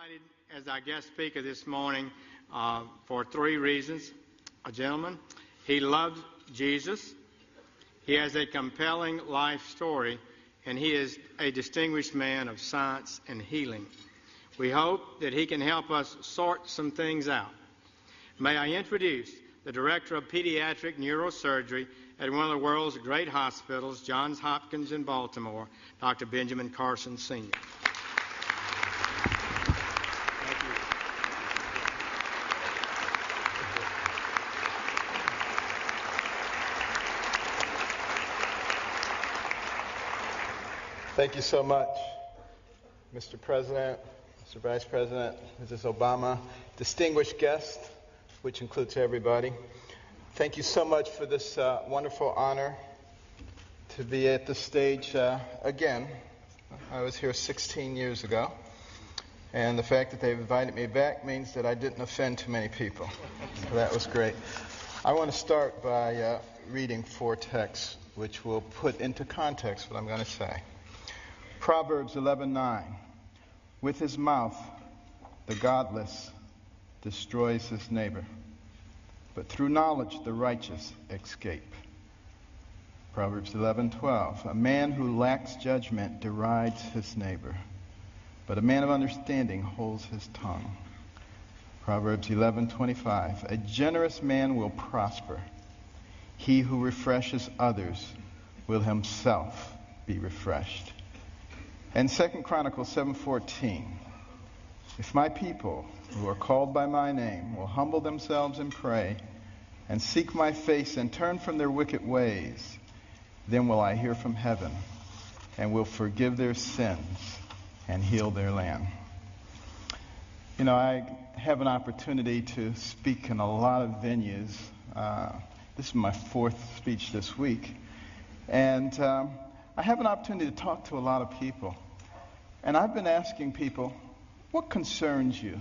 invited as our guest speaker this morning for three reasons. A gentleman, he loves Jesus, he has a compelling life story, and he is a distinguished man of science and healing. We hope that he can help us sort some things out. May I introduce the Director of Pediatric Neurosurgery at one of the world's great hospitals, Johns Hopkins in Baltimore, Dr. Benjamin Carson, Sr. Thank you so much, Mr. President, Mr. Vice President, Mrs. Obama, distinguished guests, which includes everybody. Thank you so much for this wonderful honor to be at the stage again. I was here 16 years ago, and the fact that they've invited me back means that I didn't offend too many people. So that was great. I want to start by reading four texts, which will put into context what I'm going to say. Proverbs 11:9. With his mouth, the godless destroys his neighbor, but through knowledge the righteous escape. Proverbs 11:12. A man who lacks judgment derides his neighbor, but a man of understanding holds his tongue. Proverbs 11:25. A generous man will prosper. He who refreshes others will himself be refreshed. And 2 Chronicles 7:14. If my people who are called by my name will humble themselves and pray and seek my face and turn from their wicked ways, then will I hear from heaven and will forgive their sins and heal their land. You know, I have an opportunity to speak in a lot of venues. This is my fourth speech this week. And I have an opportunity to talk to a lot of people. And I've been asking people, what concerns you?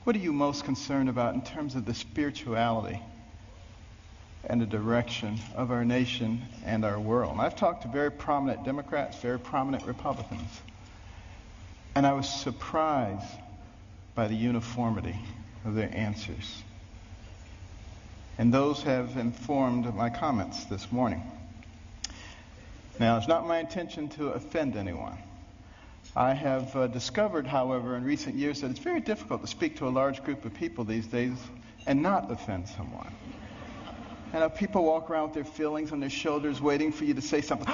What are you most concerned about in terms of the spirituality and the direction of our nation and our world? And I've talked to very prominent Democrats, very prominent Republicans. And I was surprised by the uniformity of their answers. And those have informed my comments this morning. Now, it's not my intention to offend anyone. I have discovered, however, in recent years that it's very difficult to speak to a large group of people these days and not offend someone. And people walk around with their feelings on their shoulders waiting for you to say something.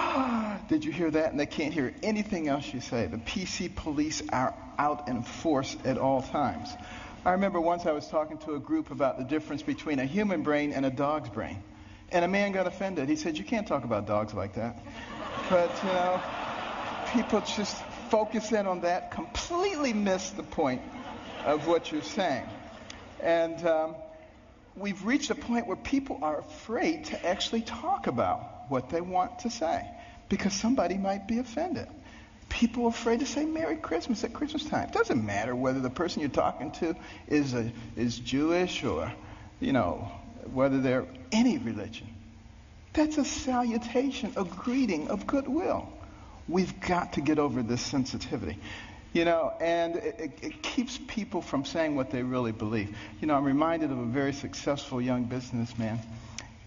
Did you hear that? And they can't hear anything else you say. The PC police are out in force at all times. I remember once I was talking to a group about the difference between a human brain and a dog's brain. And a man got offended. He said, you can't talk about dogs like that. But, you know, people just focus in on that, completely miss the point of what you're saying. And we've reached a point where people are afraid to actually talk about what they want to say because somebody might be offended. People are afraid to say Merry Christmas at Christmas time. It doesn't matter whether the person you're talking to is Jewish or, you know, whether they're any religion. That's a salutation, a greeting of goodwill. We've got to get over this sensitivity, you know, and it keeps people from saying what they really believe. You know, I'm reminded of a very successful young businessman,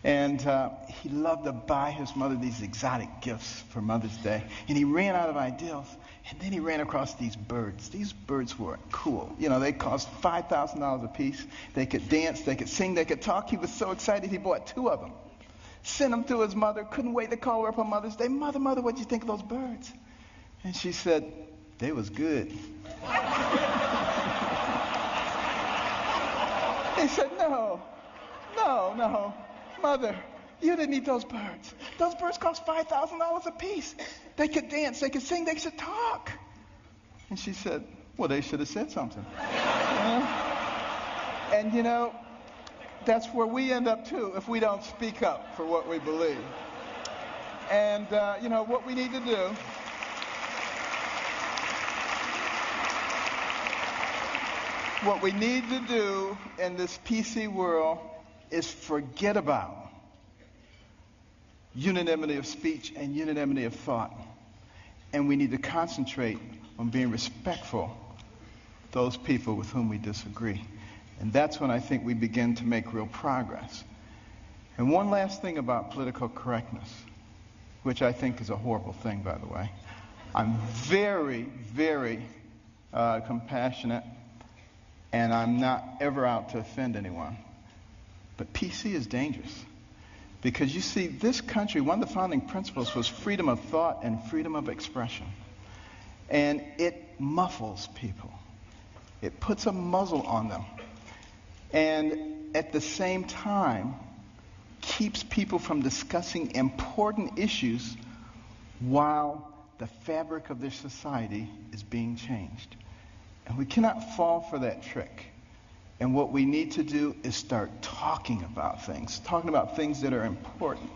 and he loved to buy his mother these exotic gifts for Mother's Day, and he ran out of ideas, and then he ran across these birds. These birds were cool. You know, they cost $5,000 a piece. They could dance, they could sing, they could talk. He was so excited he bought two of them. Sent them to his mother, couldn't wait to call her up on Mother's Day. Mother, what'd you think of those birds? And she said, they was good. He said, no, Mother, you didn't eat those birds. Those birds cost $5,000 a piece. They could dance, they could sing, they could talk. And she said, well, they should have said something. And you know, that's where we end up too if we don't speak up for what we believe. And you know what we need to do. What we need to do in this PC world is forget about unanimity of speech and unanimity of thought. And we need to concentrate on being respectful those people with whom we disagree. And that's when I think we begin to make real progress. And one last thing about political correctness, which I think is a horrible thing, by the way. I'm very, very compassionate, and I'm not ever out to offend anyone. But PC is dangerous. Because you see, this country, one of the founding principles was freedom of thought and freedom of expression. And it muffles people. It puts a muzzle on them. And at the same time, keeps people from discussing important issues while the fabric of their society is being changed. And we cannot fall for that trick. And what we need to do is start talking about things that are important,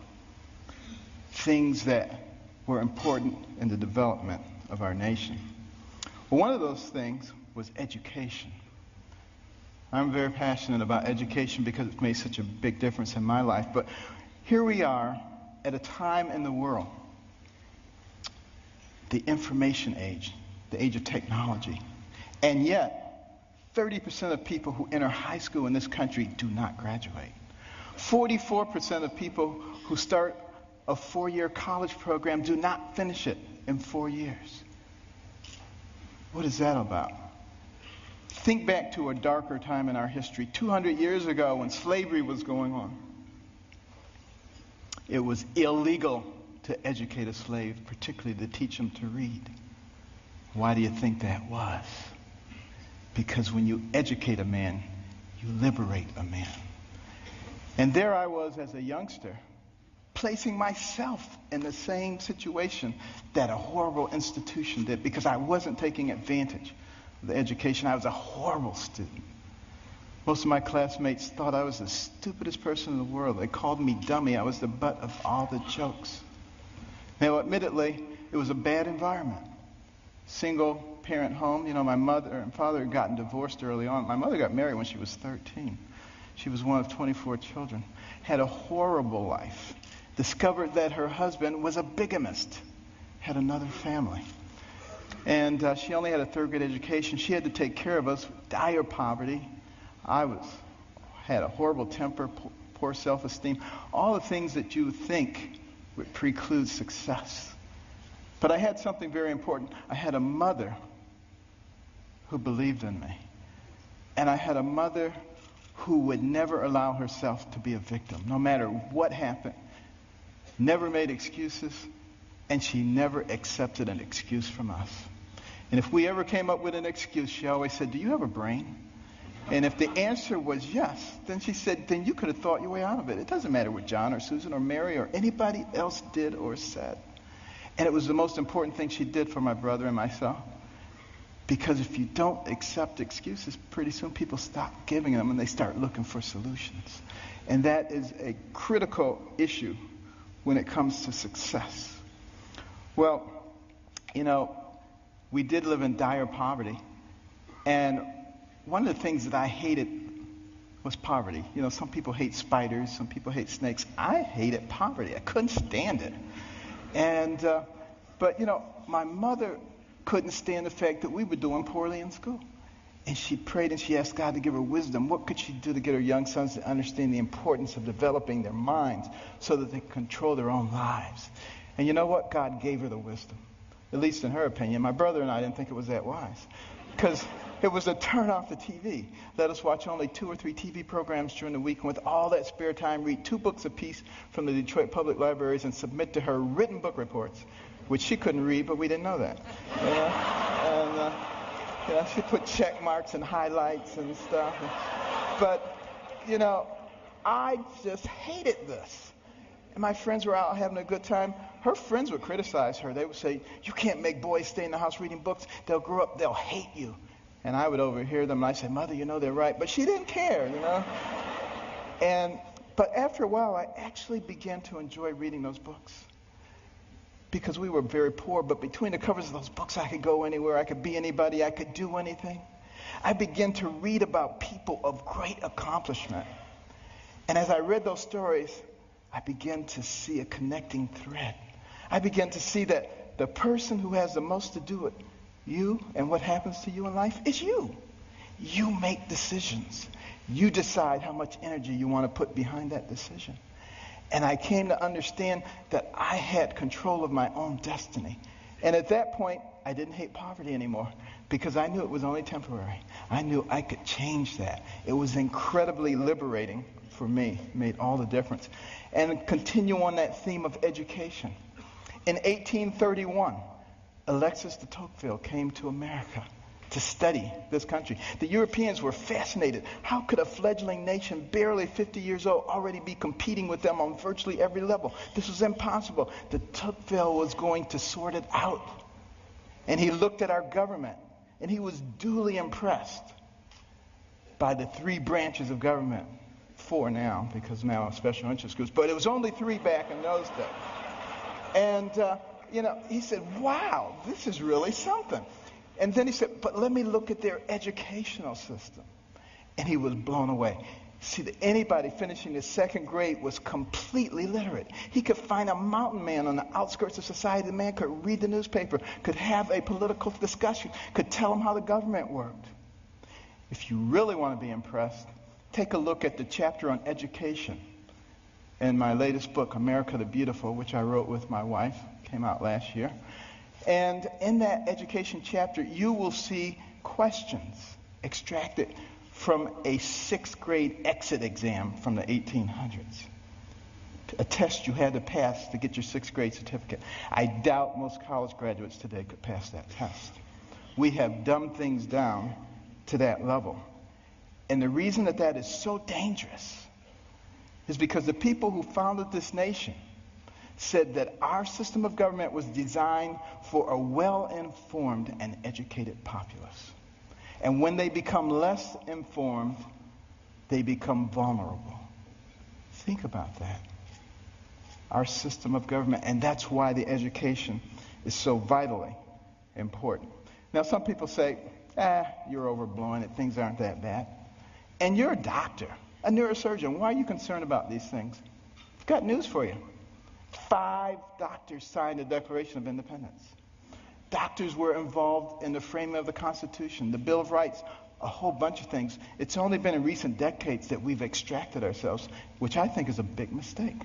things that were important in the development of our nation. Well, one of those things was education. I'm very passionate about education because it's made such a big difference in my life. But here we are at a time in the world, the information age, the age of technology. And yet, 30% of people who enter high school in this country do not graduate. 44% of people who start a 4-year college program do not finish it in 4 years. What is that about? Think back to a darker time in our history, 200 years ago when slavery was going on. It was illegal to educate a slave, particularly to teach him to read. Why do you think that was? Because when you educate a man, you liberate a man. And there I was as a youngster, placing myself in the same situation that a horrible institution did because I wasn't taking advantage of the education. I was a horrible student. Most of my classmates thought I was the stupidest person in the world. They called me dummy. I was the butt of all the jokes. Now, admittedly, it was a bad environment. Single parent home. You know, my mother and father had gotten divorced early on. My mother got married when she was 13. She was one of 24 children. Had a horrible life. Discovered that her husband was a bigamist. Had another family. And she only had a third-grade education. She had to take care of us. Dire poverty. Had a horrible temper, poor self-esteem. All the things that you would think would preclude success. But I had something very important. I had a mother who believed in me. And I had a mother who would never allow herself to be a victim, no matter what happened. Never made excuses, and she never accepted an excuse from us. And if we ever came up with an excuse, she always said, "Do you have a brain?" And if the answer was yes, then she said, then you could have thought your way out of it. It doesn't matter what John or Susan or Mary or anybody else did or said. And it was the most important thing she did for my brother and myself. Because if you don't accept excuses, pretty soon people stop giving them and they start looking for solutions. And that is a critical issue when it comes to success. Well, you know, we did live in dire poverty. And one of the things that I hated was poverty. You know, some people hate spiders, some people hate snakes. I hated poverty. I couldn't stand it. And, but, you know, my mother couldn't stand the fact that we were doing poorly in school. And she prayed and she asked God to give her wisdom. What could she do to get her young sons to understand the importance of developing their minds so that they could control their own lives? And you know what? God gave her the wisdom, at least in her opinion. My brother and I didn't think it was that wise because it was to turn off the TV. Let us watch only 2 or 3 TV programs during the week, and with all that spare time, read 2 books apiece from the Detroit Public Libraries and submit to her written book reports, which she couldn't read, but we didn't know that. You know? And, you know, she put check marks and highlights and stuff. But, you know, I just hated this. And my friends were out having a good time. Her friends would criticize her. They would say, "You can't make boys stay in the house reading books. They'll grow up, they'll hate you." And I would overhear them, and I'd say, "Mother, you know they're right." But she didn't care, you know. But after a while, I actually began to enjoy reading those books. Because we were very poor, but between the covers of those books, I could go anywhere, I could be anybody, I could do anything. I began to read about people of great accomplishment. And as I read those stories, I began to see a connecting thread. I began to see that the person who has the most to do it You and what happens to you in life is you. You make decisions. You decide how much energy you want to put behind that decision. And I came to understand that I had control of my own destiny. And at that point, I didn't hate poverty anymore because I knew it was only temporary. I knew I could change that. It was incredibly liberating for me. It made all the difference. And continue on that theme of education. In 1831, Alexis de Tocqueville came to America to study this country. The Europeans were fascinated. How could a fledgling nation, barely 50 years old, already be competing with them on virtually every level? This was impossible. De Tocqueville was going to sort it out. And he looked at our government, and he was duly impressed by the 3 branches of government. 4 now, because now special interest groups. But it was only 3 back in those days. And, he said, wow, this is really something. And then he said, but let me look at their educational system. And he was blown away. See, anybody finishing the 2nd grade was completely literate. He could find a mountain man on the outskirts of society. The man could read the newspaper, could have a political discussion, could tell him how the government worked. If you really want to be impressed, take a look at the chapter on education in my latest book, America the Beautiful, which I wrote with my wife. Came out last year. And in that education chapter, you will see questions extracted from a 6th grade exit exam from the 1800s. A test you had to pass to get your 6th grade certificate. I doubt most college graduates today could pass that test. We have dumbed things down to that level. And the reason that is so dangerous is because the people who founded this nation said that our system of government was designed for a well-informed and educated populace. And when they become less informed, they become vulnerable. Think about that. Our system of government, and that's why the education is so vitally important. Now, some people say, you're overblowing it, things aren't that bad. And you're a doctor, a neurosurgeon. Why are you concerned about these things? I've got news for you. 5 doctors signed the Declaration of Independence. Doctors were involved in the framing of the Constitution, the Bill of Rights, a whole bunch of things. It's only been in recent decades that we've extracted ourselves, which I think is a big mistake.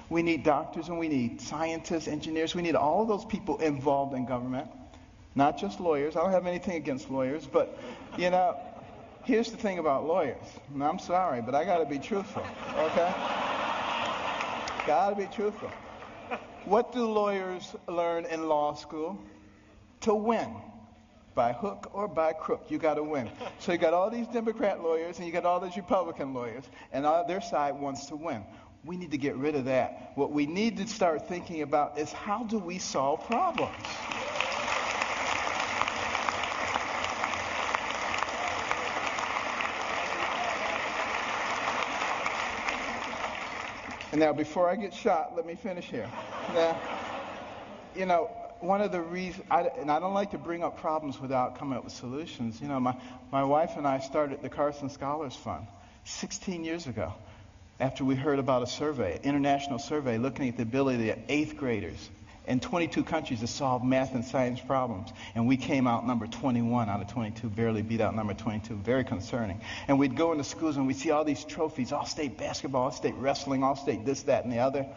We need doctors and we need scientists, engineers. We need all of those people involved in government, not just lawyers. I don't have anything against lawyers, but, here's the thing about lawyers. And I'm sorry, but I got to be truthful, okay? Got to be truthful. What do lawyers learn in law school? To win. By hook or by crook, you got to win. So you got all these Democrat lawyers and you got all these Republican lawyers, and their side wants to win. We need to get rid of that. What we need to start thinking about is how do we solve problems? And now, before I get shot, let me finish here. Now, one of the reasons, and I don't like to bring up problems without coming up with solutions. My wife and I started the Carson Scholars Fund 16 years ago after we heard about a survey, an international survey, looking at the ability of 8th graders in 22 countries to solve math and science problems. And we came out number 21 out of 22, barely beat out number 22, very concerning. And we'd go into schools and we'd see all these trophies, all-state basketball, all-state wrestling, all-state this, that, and the other.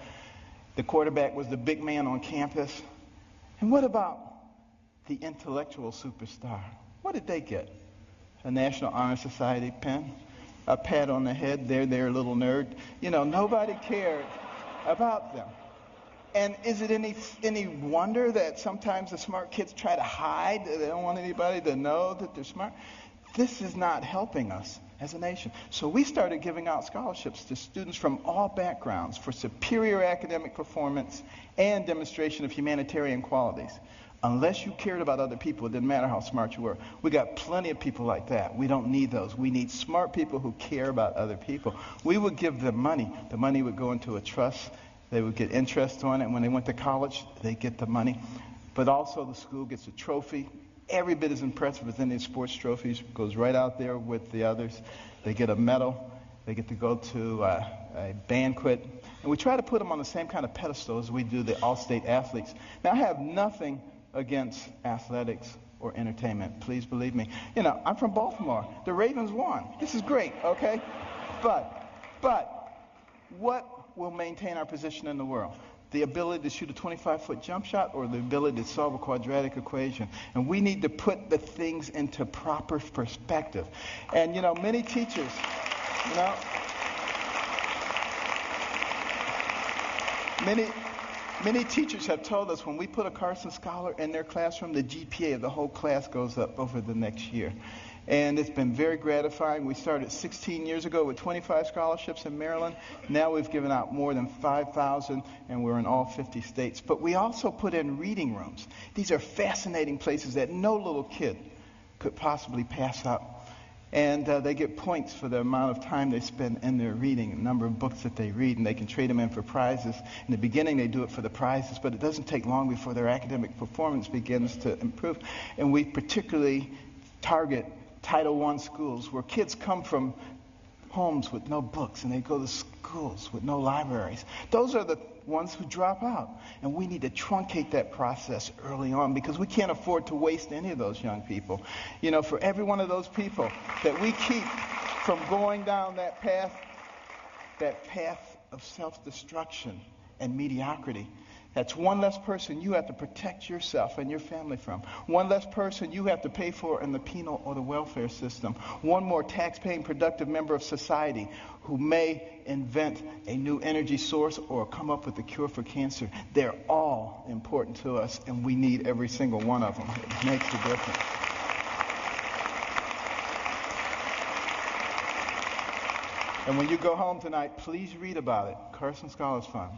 The quarterback was the big man on campus. And what about the intellectual superstar? What did they get? A National Honor Society pin? A pat on the head, there, little nerd. Nobody cared about them. And is it any wonder that sometimes the smart kids try to hide? They don't want anybody to know that they're smart. This is not helping us as a nation. So we started giving out scholarships to students from all backgrounds for superior academic performance and demonstration of humanitarian qualities. Unless you cared about other people, it didn't matter how smart you were. We got plenty of people like that. We don't need those. We need smart people who care about other people. We would give them money. The money would go into a trust. They would get interest on it. When they went to college, they get the money. But also the school gets a trophy. Every bit as impressive as any sports trophies. Goes right out there with the others. They get a medal. They get to go to a banquet. And we try to put them on the same kind of pedestal as we do the all-state athletes. Now, I have nothing against athletics or entertainment. Please believe me. I'm from Baltimore. The Ravens won. This is great, okay? But what will maintain our position in the world? The ability to shoot a 25-foot jump shot or the ability to solve a quadratic equation? And we need to put the things into proper perspective. And, many teachers, Many teachers have told us when we put a Carson Scholar in their classroom, the GPA of the whole class goes up over the next year. And it's been very gratifying. We started 16 years ago with 25 scholarships in Maryland. Now we've given out more than 5,000, and we're in all 50 states. But we also put in reading rooms. These are fascinating places that no little kid could possibly pass up. And they get points for the amount of time they spend in their reading, the number of books that they read, and they can trade them in for prizes. In the beginning, they do it for the prizes, but it doesn't take long before their academic performance begins to improve. And we particularly target Title I schools where kids come from homes with no books, and they go to schools with no libraries. Those are the ones who drop out. And we need to truncate that process early on because we can't afford to waste any of those young people. For every one of those people that we keep from going down that path of self-destruction and mediocrity, that's one less person you have to protect yourself and your family from. One less person you have to pay for in the penal or the welfare system. One more tax-paying, productive member of society who may invent a new energy source or come up with a cure for cancer. They're all important to us, and we need every single one of them. It makes a difference. And when you go home tonight, please read about it. Carson Scholars Fund.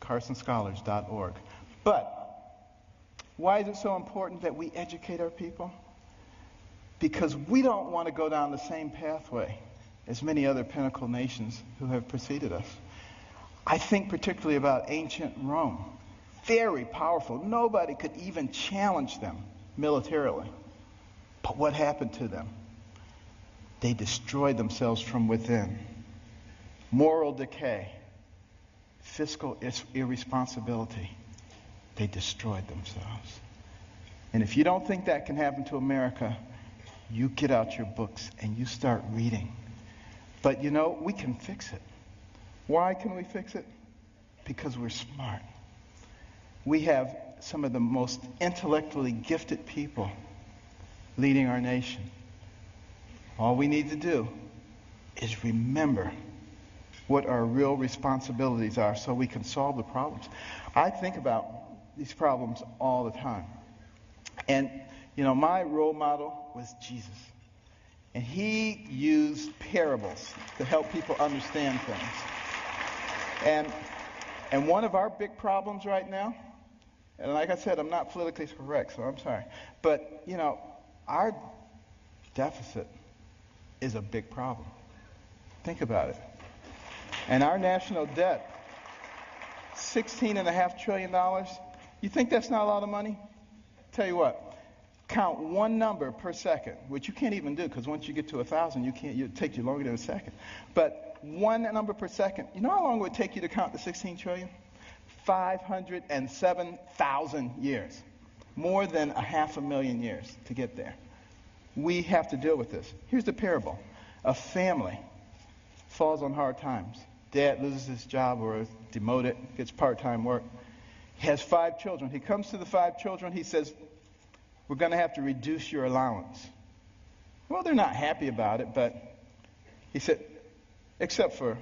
CarsonScholars.org. But why is it so important that we educate our people? Because we don't want to go down the same pathway as many other pinnacle nations who have preceded us. I think particularly about ancient Rome. Very powerful. Nobody could even challenge them militarily. But what happened to them? They destroyed themselves from within. Moral decay. Fiscal irresponsibility. They destroyed themselves. And if you don't think that can happen to America, you get out your books and you start reading. But we can fix it. Why can we fix it? Because we're smart. We have some of the most intellectually gifted people leading our nation. All we need to do is remember what our real responsibilities are so we can solve the problems. I think about these problems all the time. And, my role model was Jesus. And he used parables to help people understand things. And one of our big problems right now, and like I said, I'm not politically correct, so I'm sorry. But, our deficit is a big problem. Think about it. And our national debt, $16.5 trillion. You think that's not a lot of money? Tell you what, count one number per second, which you can't even do because once you get to 1,000, it takes you longer than a second. But one number per second. You know how long it would take you to count the 16 trillion? 507,000 years. More than 500,000 years to get there. We have to deal with this. Here's the parable. A family falls on hard times. Dad loses his job or is demoted, gets part-time work. He has 5 children. He comes to the 5 children. He says, we're going to have to reduce your allowance. Well, they're not happy about it, but he said, except for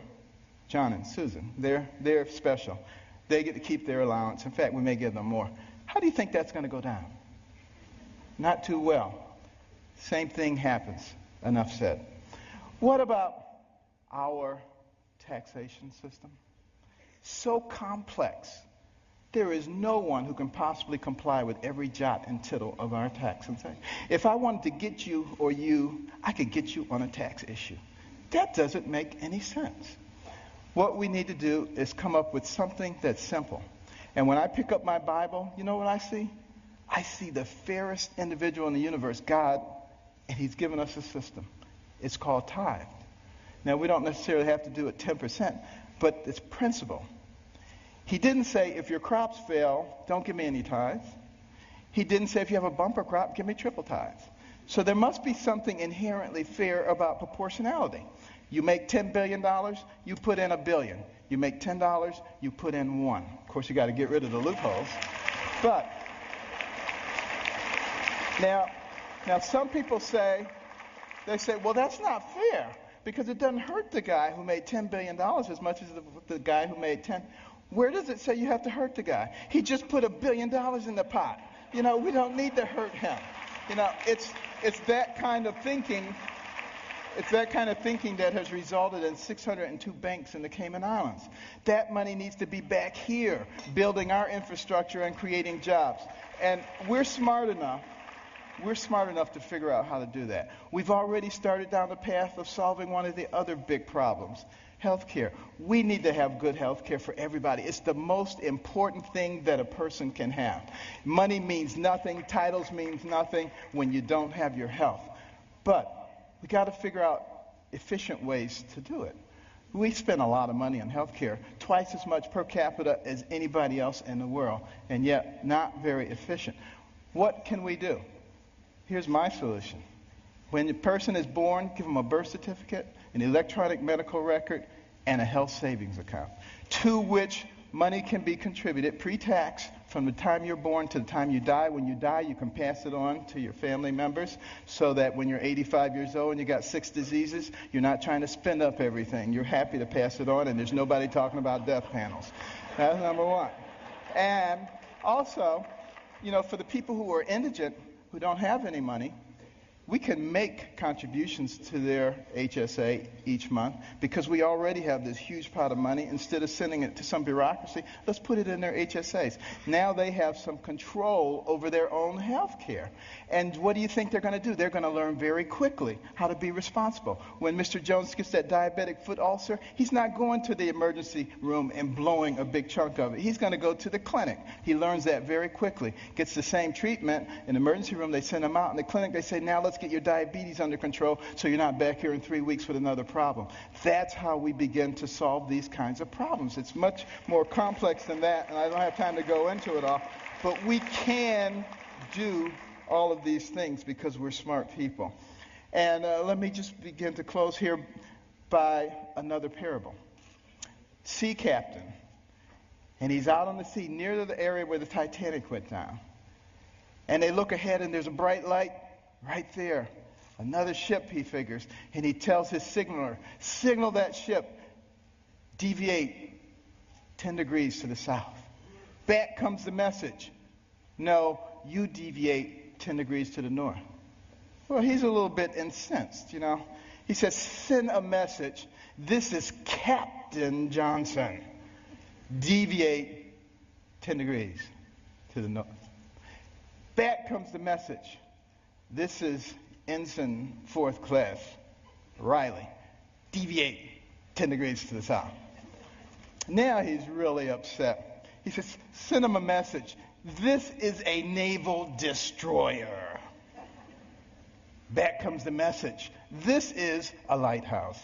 John and Susan. They're special. They get to keep their allowance. In fact, we may give them more. How do you think that's going to go down? Not too well. Same thing happens. Enough said. What about our taxation system? So complex. There is no one who can possibly comply with every jot and tittle of our tax. If I wanted to get you or you, I could get you on a tax issue. That doesn't make any sense. What we need to do is come up with something that's simple. And when I pick up my Bible, you know what I see? I see the fairest individual in the universe, God, and he's given us a system. It's called tithe. Now, we don't necessarily have to do it 10%, but it's principle. He didn't say, if your crops fail, don't give me any tithes. He didn't say if you have a bumper crop, give me triple tithes. So there must be something inherently fair about proportionality. You make $10 billion, you put in $1 billion. You make $10, you put in 1. Of course, you got to get rid of the loopholes. But now some people say, well, that's not fair because it doesn't hurt the guy who made $10 billion as much as the guy who made 10. Where does it say you have to hurt the guy? He just put $1 billion in the pot. We don't need to hurt him. It's that kind of thinking. It's that kind of thinking that has resulted in 602 banks in the Cayman Islands. That money needs to be back here, building our infrastructure and creating jobs. And we're smart enough to figure out how to do that. We've already started down the path of solving one of the other big problems, healthcare. We need to have good healthcare for everybody. It's the most important thing that a person can have. Money means nothing, titles means nothing when you don't have your health. But we got to figure out efficient ways to do it. We spend a lot of money on healthcare, twice as much per capita as anybody else in the world, and yet not very efficient. What can we do? Here's my solution. When a person is born, give them a birth certificate, an electronic medical record, and a health savings account, to which money can be contributed pre-tax from the time you're born to the time you die. When you die, you can pass it on to your family members so that when you're 85 years old and you got 6 diseases, you're not trying to spend up everything. You're happy to pass it on, and there's nobody talking about death panels. That's number one. And also, for the people who are indigent, who don't have any money, we can make contributions to their HSA each month because we already have this huge pot of money. Instead of sending it to some bureaucracy, let's put it in their HSAs. Now they have some control over their own health care. And what do you think they're going to do? They're going to learn very quickly how to be responsible. When Mr. Jones gets that diabetic foot ulcer, he's not going to the emergency room and blowing a big chunk of it. He's going to go to the clinic. He learns that very quickly. Gets the same treatment. In the emergency room, they send him out. In the clinic, they say, now let's get your diabetes under control so you're not back here in 3 weeks with another problem. That's how we begin to solve these kinds of problems. It's much more complex than that, and I don't have time to go into it all, but we can do all of these things because we're smart people. And let me just begin to close here by another parable. Sea captain, and he's out on the sea near the area where the Titanic went down. And they look ahead, and there's a bright light right there. Another ship, he figures, and he tells his signaler, signal that ship, deviate 10 degrees to the south. Back comes the message, no, you deviate 10 degrees to the north. Well, he's a little bit incensed, He says, send a message, this is Captain Johnson, deviate 10 degrees to the north. Back comes the message, this is Ensign 4th Class Riley. Deviate 10 degrees to the south. Now he's really upset. He says, send him a message. This is a naval destroyer. Back comes the message. This is a lighthouse.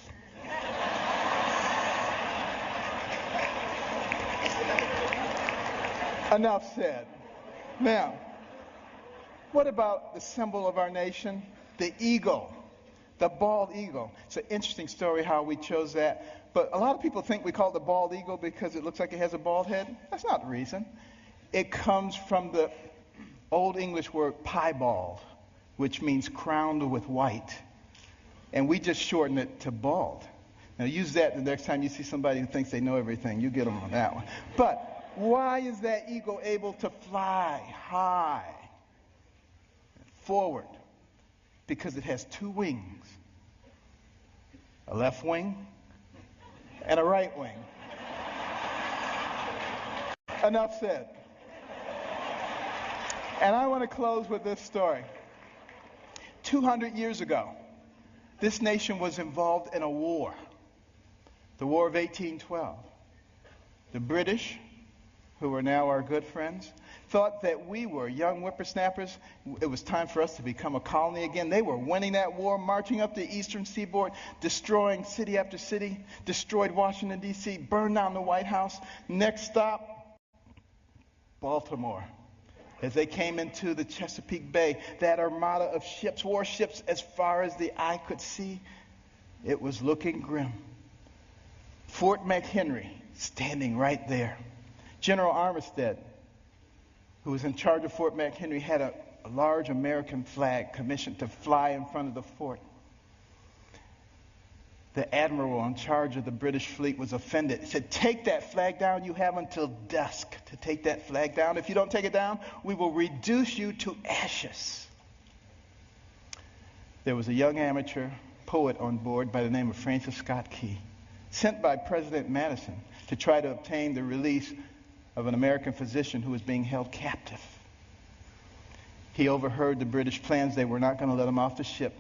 Enough said. Now, what about the symbol of our nation? The eagle, the bald eagle. It's an interesting story how we chose that. But a lot of people think we call it the bald eagle because it looks like it has a bald head. That's not the reason. It comes from the Old English word piebald, which means crowned with white. And we just shorten it to bald. Now use that the next time you see somebody who thinks they know everything. You get them on that one. But why is that eagle able to fly high, forward? Because it has 2 wings, a left wing and a right wing. Enough said. And I want to close with this story. 200 years ago, this nation was involved in a war, the War of 1812. The British, who are now our good friends, thought that we were young whippersnappers. It was time for us to become a colony again. They were winning that war, marching up the eastern seaboard, destroying city after city, destroyed Washington, D.C., burned down the White House. Next stop, Baltimore. As they came into the Chesapeake Bay, that armada of ships, warships, as far as the eye could see, it was looking grim. Fort McHenry standing right there. General Armistead, who was in charge of Fort McHenry, had a large American flag commissioned to fly in front of the fort. The admiral in charge of the British fleet was offended. He said, "Take that flag down. You have until dusk to take that flag down. If you don't take it down, we will reduce you to ashes." There was a young amateur poet on board by the name of Francis Scott Key, sent by President Madison to try to obtain the release of an American physician who was being held captive. He overheard the British plans. They were not going to let him off the ship.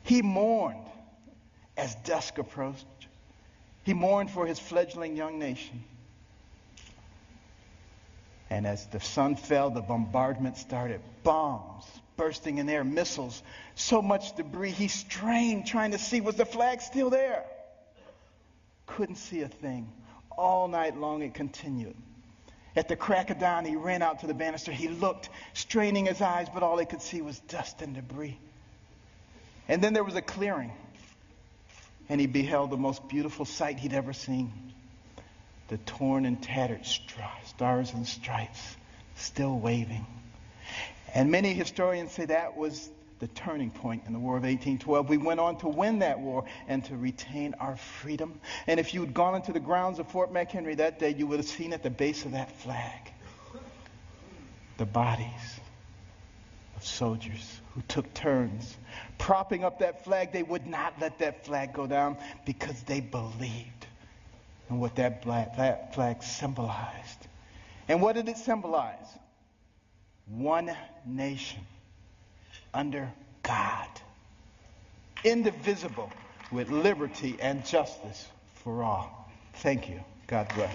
He mourned as dusk approached. He mourned for his fledgling young nation. And as the sun fell, the bombardment started. Bombs bursting in air, missiles, so much debris. He strained trying to see, was the flag still there? Couldn't see a thing. All night long it continued. At the crack of dawn, he ran out to the banister. He looked, straining his eyes, but all he could see was dust and debris. And then there was a clearing, and he beheld the most beautiful sight he'd ever seen. The torn and tattered stars and stripes still waving. And many historians say that was the turning point in the War of 1812. We went on to win that war and to retain our freedom. And if you had gone into the grounds of Fort McHenry that day, you would have seen at the base of that flag the bodies of soldiers who took turns propping up that flag. They would not let that flag go down because they believed in what that flag symbolized. And what did it symbolize? One nation under God, indivisible, with liberty and justice for all. Thank you. God bless.